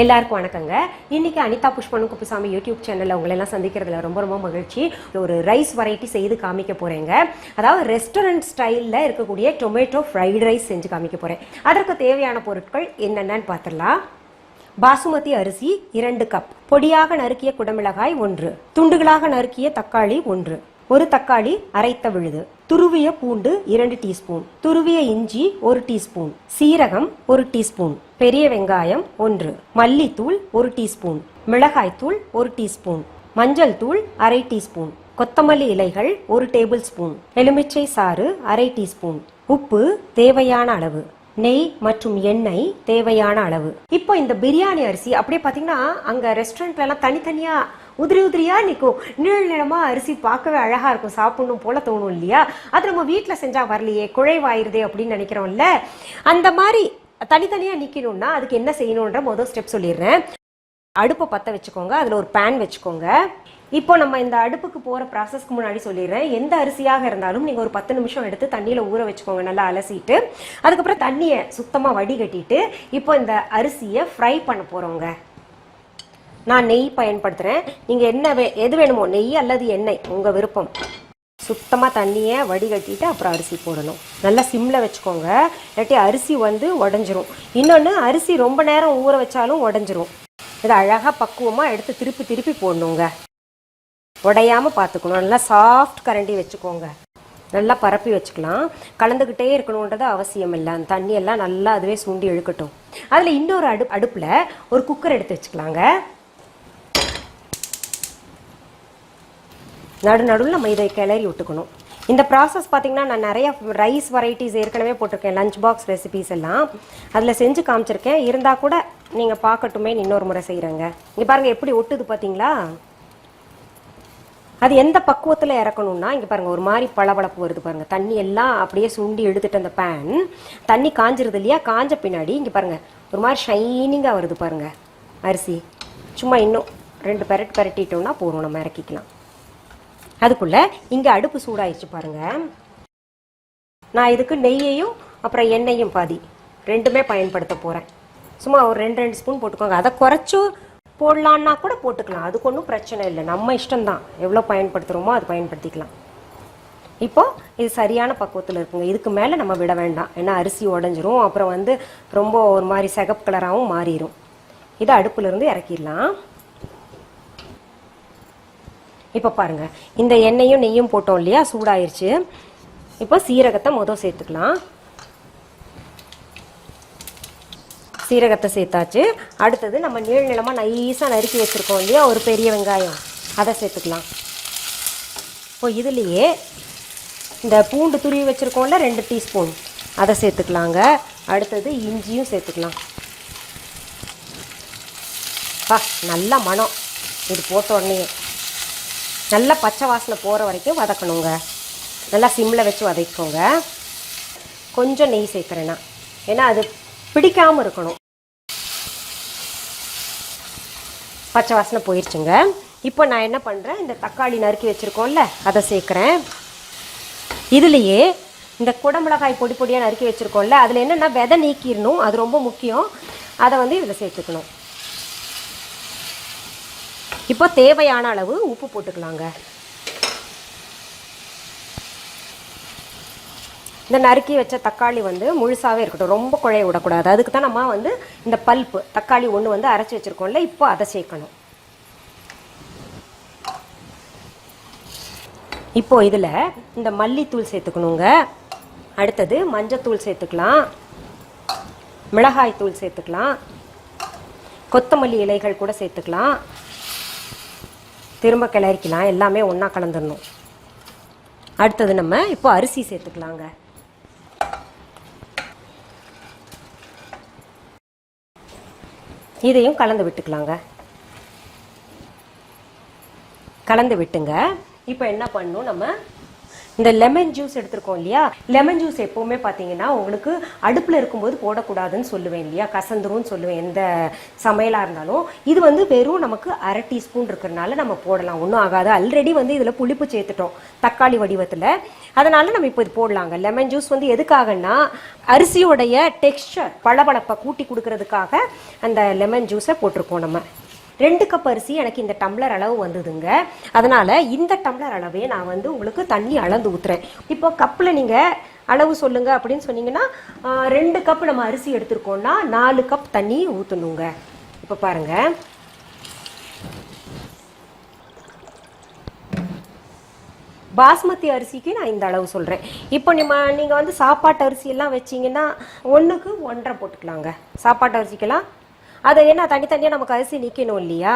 எல்லாருக்கும் வணக்கங்க. இன்னைக்கு அனிதா குப்புசாமி யூடியூப் சேனல்ல உங்களை எல்லாம் சந்திக்கிறதுல ரொம்ப ரொம்ப மகிழ்ச்சி. ஒரு ரைஸ் வெரைட்டி செய்து காமிக்க போறேங்க. அதாவது ரெஸ்டாரண்ட் ஸ்டைல்ல இருக்கக்கூடிய டொமேட்டோ ஃப்ரைட் ரைஸ் செஞ்சு காமிக்க போறேன். அதற்கு தேவையான பொருட்கள் என்னென்னு பார்த்துடலாம். பாசுமதி அரிசி 2 கப், பொடியாக நறுக்கிய குடமிளகாய் 1, துண்டுகளாக நறுக்கிய தக்காளி 1, ஒரு தக்காளி அரைத்த விழுது, துருவிய பூண்டு 2 டீஸ்பூன், துருவிய இஞ்சி 1 டீஸ்பூன், சீரகம் 1 டீஸ்பூன், பெரிய வெங்காயம் 1, மல்லித்தூள் 1 டீஸ்பூன், மிளகாய்த்தூள் 1 டீஸ்பூன், மஞ்சள் தூள் அரை டீஸ்பூன், கொத்தமல்லி இலைகள் 1 டேபிள் ஸ்பூன், எலுமிச்சை சாறு அரை டீஸ்பூன், உப்பு தேவையான அளவு, நெய் மற்றும் எண்ணெய் தேவையான அளவு. இப்போ இந்த பிரியாணி அரிசி அப்படியே பார்த்தீங்கன்னா அங்கே ரெஸ்டாரண்ட்ல எல்லாம் தனித்தனியா உதிரி உதிரியா நிற்கும். நீள் நிறமா அரிசி பார்க்கவே அழகா இருக்கும், சாப்பிடணும் போல தோணும் இல்லையா? அது நம்ம வீட்டில் செஞ்சா வரலையே, குழைவாயிருதே அப்படின்னு நினைக்கிறோம்ல. அந்த மாதிரி தனித்தனியா நிற்கணும்னா அதுக்கு என்ன செய்யணுன்ற முதல் ஸ்டெப் சொல்லிடுறேன். அடுப்பை பற்ற வச்சுக்கோங்க, அதில் ஒரு பேன் வச்சுக்கோங்க. இப்போ நம்ம இந்த அடுப்புக்கு போகிற ப்ராசஸ்க்கு முன்னாடி சொல்லிடுறேன். எந்த அரிசியாக இருந்தாலும் நீங்கள் ஒரு 10 நிமிஷம் எடுத்து தண்ணியில் ஊற வச்சுக்கோங்க, நல்லா அலசிட்டு. அதுக்கப்புறம் தண்ணியை சுத்தமாக வடிகட்டிட்டு இப்போ இந்த அரிசியை ஃப்ரை பண்ண போகிறோங்க. நான் நெய் பயன்படுத்துகிறேன். நீங்கள் என்ன எது வேணுமோ, நெய் அல்லது எண்ணெய் உங்கள் விருப்பம். சுத்தமாக தண்ணியை வடிகட்டிட்டு அப்புறம் அரிசி போடணும். நல்லா சிம்மில் வச்சுக்கோங்க, இல்லாட்டி அரிசி உடஞ்சிரும். இன்னொன்று, அரிசி ரொம்ப நேரம் ஊற வச்சாலும் உடஞ்சிரும். இதை அழகாக பக்குவமாக எடுத்து திருப்பி திருப்பி போடணுங்க, உடையாமல் பார்த்துக்கணும். நல்லா சாஃப்ட் கரண்டி வச்சுக்கோங்க, நல்லா பரப்பி வச்சுக்கலாம். கலந்துக்கிட்டே இருக்கணுன்றது அவசியம் இல்லை. அந்த தண்ணியெல்லாம் நல்லா அதுவே சுண்டி இழுக்கட்டும். அதில் இன்னொரு அடுப்பில் ஒரு குக்கர் எடுத்து வச்சுக்கலாங்க. நடுநடுவில் நம்ம இதை கிளறி விட்டுக்கணும். இந்த ப்ராசஸ் பார்த்திங்கன்னா நான் நிறையா ரைஸ் வெரைட்டிஸ் ஏற்கனவே போட்டிருக்கேன், லஞ்ச் பாக்ஸ் ரெசிபீஸ் எல்லாம் அதில் செஞ்சு காமிச்சிருக்கேன். இருந்தால் கூட நீங்கள் பார்க்கட்டுமே இன்னொரு முறை செய்கிறேங்க. இங்கே பாருங்கள் எப்படி ஒட்டுது பார்த்தீங்களா? அது எந்த பக்குவத்தில் இறக்கணும்னா இங்கே பாருங்கள் ஒரு மாதிரி பளபளப்பு வருது பாருங்கள். தண்ணி எல்லாம் அப்படியே சுண்டி எடுத்துட்டு அந்த பேன் தண்ணி காஞ்சிருது இல்லையா? காஞ்ச பின்னாடி இங்கே பாருங்கள் ஒரு மாதிரி ஷைனிங்காக வருது பாருங்கள் அரிசி. சும்மா இன்னும் 2 பெரட்டிட்டோம்னா போதும், நம்ம இறக்கிக்கலாம். அதுக்குள்ளே இங்கே அடுப்பு சூடாயிடுச்சு பாருங்கள். நான் இதுக்கு நெய்யையும் அப்புறம் எண்ணெயும் பாதி ரெண்டுமே பயன்படுத்த போகிறேன். சும்மா ஒரு 2 ஸ்பூன் போட்டுக்கோங்க. அதை குறைச்சி போடலான்னா கூட போட்டுக்கலாம், அதுக்கு ஒன்றும் பிரச்சனை இல்லை. நம்ம இஷ்டம்தான், எவ்வளோ பயன்படுத்துகிறோமோ அது பயன்படுத்திக்கலாம். இப்போது இது சரியான பக்குவத்தில் இருக்குங்க. இதுக்கு மேலே நம்ம விட வேண்டாம், ஏன்னா அரிசி உடஞ்சிரும். அப்புறம் ரொம்ப ஒரு மாதிரி சிகப்பு கலராகவும் மாறிடும். இதை அடுப்புலேருந்து இறக்கிடலாம். இப்போ பாருங்கள், இந்த எண்ணெயும் நெய்யும் போட்டோம் இல்லையா, சூடாயிருச்சு. இப்போ சீரகத்தை முதல் சேர்த்துக்கலாம். சீரகத்தை சேர்த்தாச்சு. அடுத்தது நம்ம நீளமாக நைஸாக நறுக்கி வச்சுருக்கோம் இல்லையா ஒரு பெரிய வெங்காயம், அதை சேர்த்துக்கலாம். இப்போ இதுலேயே இந்த பூண்டு துருவி வச்சுருக்கோம்ல 2 டீஸ்பூன், அதை சேர்த்துக்கலாங்க. அடுத்தது இஞ்சியும் சேர்த்துக்கலாம். நல்ல மணம் இது போட்ட உடனே. நல்லா பச்சை வாசனை போகிற வரைக்கும் வதக்கணுங்க. நல்லா சிம்மில் வச்சு வதக்கிக்கோங்க. கொஞ்சம் நெய் சேர்க்குறேன்னா, ஏன்னா அது பிடிக்காமல் இருக்கணும். பச்சை வாசனை போயிடுச்சுங்க. இப்போ நான் என்ன பண்ணுறேன், இந்த தக்காளி நறுக்கி வச்சுருக்கோம்ல அதை சேர்க்குறேன். இதுலேயே இந்த குடமிளகாய் பொடி பொடியாக நறுக்கி வச்சுருக்கோம்ல, அதில் என்னென்னா விதை நீக்கிடணும், அது ரொம்ப முக்கியம். அதை இதில் சேர்த்துக்கணும். இப்போ தேவையான அளவு உப்பு போட்டுக்கலாங்க. இந்த நறுக்கி வச்ச தக்காளி முழுசாகவே இருக்கட்டும், ரொம்ப குழைய விடக்கூடாது. அதுக்கு தான் நம்ம இந்த பல்ப்பு தக்காளி ஒன்று அரைச்சி வச்சுருக்கோம்ல, இப்போ அதை சேர்க்கணும். இப்போ இதில் இந்த மல்லித்தூள் சேர்த்துக்கணுங்க. அடுத்தது மஞ்சத்தூள் சேர்த்துக்கலாம், மிளகாய் தூள் சேர்த்துக்கலாம், கொத்தமல்லி இலைகள் கூட சேர்த்துக்கலாம். திரும்ப கிளறிக்கலாம், எல்லாமே ஒன்றா கலந்துடணும். அடுத்தது நம்ம இப்போ அரிசி சேர்த்துக்கலாங்க. இதையும் கலந்து விட்டுக்கலாங்க. கலந்து விட்டுங்க. இப்போ என்ன பண்ணணும், நம்ம இந்த லெமன் ஜூஸ் எடுத்திருக்கோம் இல்லையா, லெமன் ஜூஸ் எப்பவுமே பார்த்தீங்கன்னா உங்களுக்கு அடுப்பில் இருக்கும்போது போடக்கூடாதுன்னு சொல்லுவேன் இல்லையா, கசந்துரும்னு சொல்லுவேன் எந்த சமையலாக இருந்தாலும். இது வந்து வெறும் நமக்கு 1/2 டீஸ்பூன் இருக்கிறதுனால நம்ம போடலாம், ஒன்றும் ஆகாது. ஆல்ரெடி வந்து இதில் புளிப்பு சேர்த்துட்டோம் தக்காளி வடிவத்தில், அதனால நம்ம இப்போ இது போடலாங்க. லெமன் ஜூஸ் வந்து எதுக்காகன்னா அரிசியோடைய டெக்ஸ்சர் பளபளப்பை கூட்டி கொடுக்கறதுக்காக அந்த லெமன் ஜூஸை போட்டிருக்கோம் நம்ம. 2 கப் அரிசி எனக்கு இந்த டம்ளர் அளவு வந்ததுங்க. அதனால இந்த டம்ளர் அளவே நான் வந்து உங்களுக்கு தண்ணி அளந்து ஊத்துறேன். இப்போ கப்பில் நீங்கள் அளவு சொல்லுங்க அப்படின்னு சொன்னீங்கன்னா 2 கப் நம்ம அரிசி எடுத்துருக்கோம்னா 4 கப் தண்ணி ஊற்றணுங்க. இப்போ பாருங்க, பாஸ்மதி அரிசிக்கு நான் இந்த அளவு சொல்கிறேன். இப்போ நீங்கள் வந்து சாப்பாட்டு அரிசி எல்லாம் வச்சிங்கன்னா 1க்கு 1.5 போட்டுக்கலாங்க. சாப்பாட்டு அரிசிக்கெல்லாம் அது என்ன தனித்தனியாக நமக்கு அரிசி நிற்கணும் இல்லையா,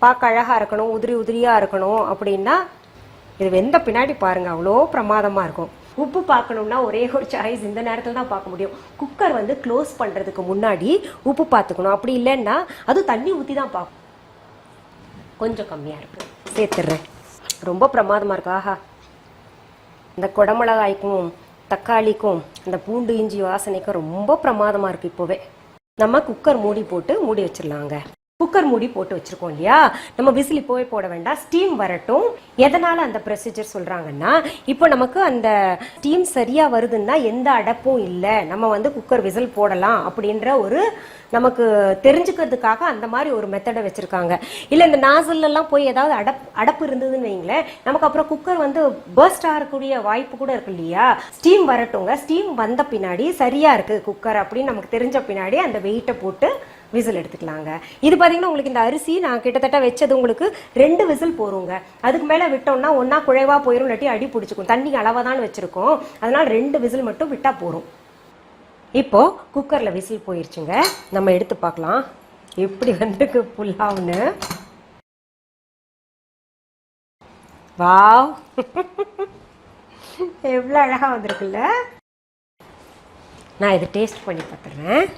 பார்க்க அழகாக இருக்கணும், உதிரி உதிரியாக இருக்கணும். அப்படின்னா இது வெந்த பின்னாடி பாருங்கள் அவ்வளோ பிரமாதமாக இருக்கும். உப்பு பார்க்கணும்னா ஒரே ஒரு சாய்ஸ் இந்த நேரத்தில் தான் பார்க்க முடியும். குக்கர் வந்து க்ளோஸ் பண்ணுறதுக்கு முன்னாடி உப்பு பார்த்துக்கணும். அப்படி இல்லைன்னா அதுவும் தண்ணி ஊற்றி தான் பார்க்கணும். கொஞ்சம் கம்மியாக இருக்குது, சேர்த்துடுறேன். ரொம்ப பிரமாதமாக இருக்கு. ஆஹா, இந்த குடமிளகாய்க்கும் தக்காளிக்கும் இந்த பூண்டு இஞ்சி வாசனைக்கும் ரொம்ப பிரமாதமாக இருக்குது. இப்போவே நம்ம குக்கர் மூடி போட்டு மூடி வச்சிடலாங்க. குக்கர் மூடி போட்டு வச்சிருக்கோம் இல்லையா, நம்ம விசில் இப்போவே போட வேண்டாம், ஸ்டீம் வரட்டும். எதனால அந்த ப்ரொசீஜர் சொல்றாங்கன்னா, இப்போ நமக்கு அந்த ஸ்டீம் சரியா வருதுன்னா எந்த அடப்பும் இல்லை, நம்ம வந்து குக்கர் விசில் போடலாம் அப்படின்ற ஒரு நமக்கு தெரிஞ்சுக்கிறதுக்காக அந்த மாதிரி ஒரு மெத்தடை வச்சிருக்காங்க. இல்லை இந்த நாசல்லாம் போய் ஏதாவது அடப்பு இருந்ததுன்னு வைங்களேன், நமக்கு அப்புறம் குக்கர் வந்து பர்ஸ்ட் ஆகக்கூடிய வாய்ப்பு கூட இருக்கு இல்லையா. ஸ்டீம் வரட்டுங்க, ஸ்டீம் வந்த பின்னாடி சரியா இருக்கு குக்கர் அப்படின்னு நமக்கு தெரிஞ்ச பின்னாடி அந்த வெயிட்டை போட்டு விசில் எடுத்துக்கலாங்க. இது பார்த்தீங்கன்னா உங்களுக்கு இந்த அரிசி நான் கிட்டத்தட்ட வச்சது உங்களுக்கு 2 விசில் போருங்க. அதுக்கு மேலே விட்டோம்னா ஒன்றா குழைவாக போயிடும், இல்லாட்டி அடி பிடிச்சிக்கும். தண்ணி அளவாக தான் வச்சுருக்கோம், அதனால 2 விசில் மட்டும் விட்டால் போகிறோம். இப்போ குக்கரில் விசில் போயிருச்சுங்க. நம்ம எடுத்து பார்க்கலாம் எப்படி வந்திருக்கு புல்லாவ்னு. வாவ், எவ்வளோ அழகாக வந்திருக்குல்ல. நான் இதை டேஸ்ட் பண்ணி பார்த்துறேன்.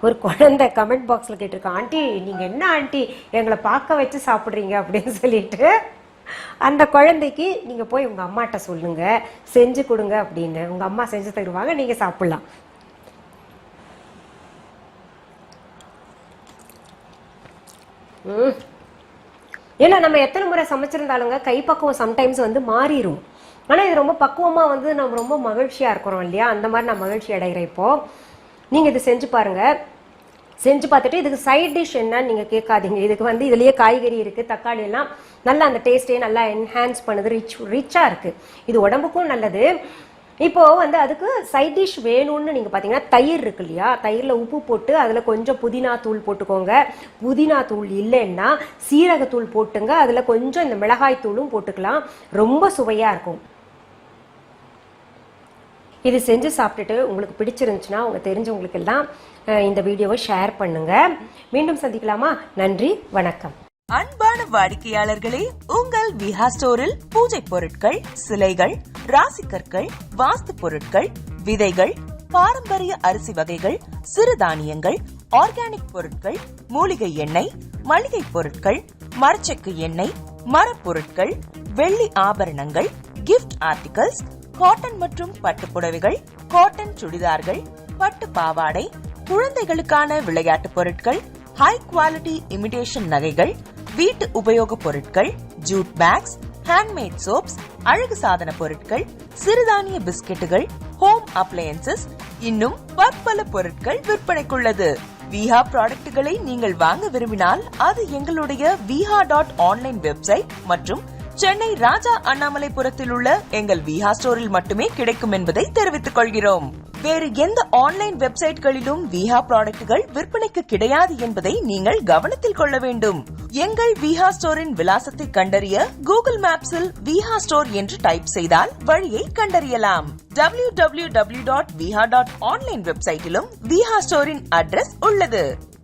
ஒரு குழந்தை கமெண்ட் பாக்ஸில் கேட்டிருக்கேன், ஆண்டி நீங்கள் என்ன ஆண்டி எங்களை பார்க்க வச்சு சாப்பிட்றீங்க அப்படின்னு சொல்லிட்டு. அந்த குழந்தைக்கு நீங்கள் போய் உங்கள் அம்மாட்ட சொல்லுங்கள் செஞ்சு கொடுங்க அப்படின்னு. உங்கள் அம்மா செஞ்சு தருவாங்க, நீங்கள் சாப்பிட்லாம். ஏன்னா நம்ம எத்தனை முறை சமைச்சிருந்தாலுங்க கைப்பக்குவம் சம்டைம்ஸ் வந்து மாறிடும். ஆனால் இது ரொம்ப பக்குவமாக வந்து நம்ம ரொம்ப மகிழ்ச்சியாக இருக்கிறோம் இல்லையா, அந்த மாதிரி நான் மகிழ்ச்சி அடைகிறேன். இப்போது நீங்கள் இது செஞ்சு பாருங்கள். செஞ்சு பார்த்துட்டு இதுக்கு சைட் டிஷ் என்னன்னு நீங்கள் கேட்காதீங்க. இதுக்கு வந்து இதுலேயே காய்கறி இருக்குது, தக்காளி எல்லாம் நல்லா அந்த டேஸ்ட்டே நல்லா என்ஹான்ஸ் பண்ணுது, ரிச்சாக இருக்குது. இது உடம்புக்கும் நல்லது. இப்போது வந்து அதுக்கு சைட் டிஷ் வேணும்னு நீங்கள் பார்த்தீங்கன்னா தயிர் இருக்கு இல்லையா, தயிரில் உப்பு போட்டு அதில் கொஞ்சம் புதினா தூள் போட்டுக்கோங்க. புதினா தூள் இல்லைன்னா சீரகத்தூள் போட்டுங்க, அதில் கொஞ்சம் இந்த மிளகாய் தூளும் போட்டுக்கலாம், ரொம்ப சுவையாக இருக்கும். இது செஞ்சு சாப்பிட்டுட்டு உங்களுக்கு பிடிச்சிருந்துச்சுன்னா உங்க தெரிஞ்சவங்களுக்கு எல்லாம் இந்த வீடியோவை ஷேர் பண்ணுங்க. மீண்டும் சந்திக்கலாமா? நன்றி, வணக்கம். அன்பான வாடிக்கையாளர்களே, உங்கள் விஹா ஸ்டோரில் பூஜை பொருட்கள், சிலைகள், ராசிக்கற்கள், வாஸ்து பொருட்கள், விதைகள், பாரம்பரிய அரிசி வகைகள், சிறுதானியங்கள், ஆர்கானிக் பொருட்கள், மூலிகை எண்ணெய், மளிகை பொருட்கள், மரச்செக்கு எண்ணெய், மரப்பொருட்கள், வெள்ளி ஆபரணங்கள், கிஃப்ட் ஆர்டிகல்ஸ், காட்டன் மற்றும் பட்டு புடவைகள், காட்டன் சுடிதார்கள், பட்டு பாவாடை, குழந்தைகளுக்கான விளையாட்டு பொருட்கள், ஹை குவாலிட்டி இமிடேஷன் நகைகள், வீட்டு உபயோக பொருட்கள், ஜூட் பேக்ஸ், ஹேண்ட்மேட் சோப்ஸ், அழகு சாதன பொருட்கள், சிறுதானிய பிஸ்கெட்டுகள், ஹோம் அப்ளையன்சஸ், இன்னும் பற்பல பொருட்கள் விற்பனைக்குள்ளது. விஹா ப்ராடக்ட்களை நீங்கள் வாங்க விரும்பினால் அது எங்களுடைய viha.online வெப்சைட் மற்றும் சென்னை ராஜா அண்ணாமலைபுரத்தில் உள்ள எங்கள் விஹா ஸ்டோரில் மட்டுமே கிடைக்கும் என்பதை தெரிவித்துக் கொள்கிறோம். வேறு எந்த ஆன்லைன் வெப்சைட்களிலும் விஹா ப்ராடக்ட்கள் விற்பனைக்கு கிடையாது என்பதை நீங்கள் கவனத்தில் கொள்ள வேண்டும். எங்கள் விஹா ஸ்டோரின் விலாசத்தை கண்டறிய கூகுள் மேப்ஸில் விஹா ஸ்டோர் என்று டைப் செய்தால் வழியை கண்டறியலாம். www.viha.online வெப்சைட்டிலும் விஹா ஸ்டோரின் அட்ரஸ் உள்ளது.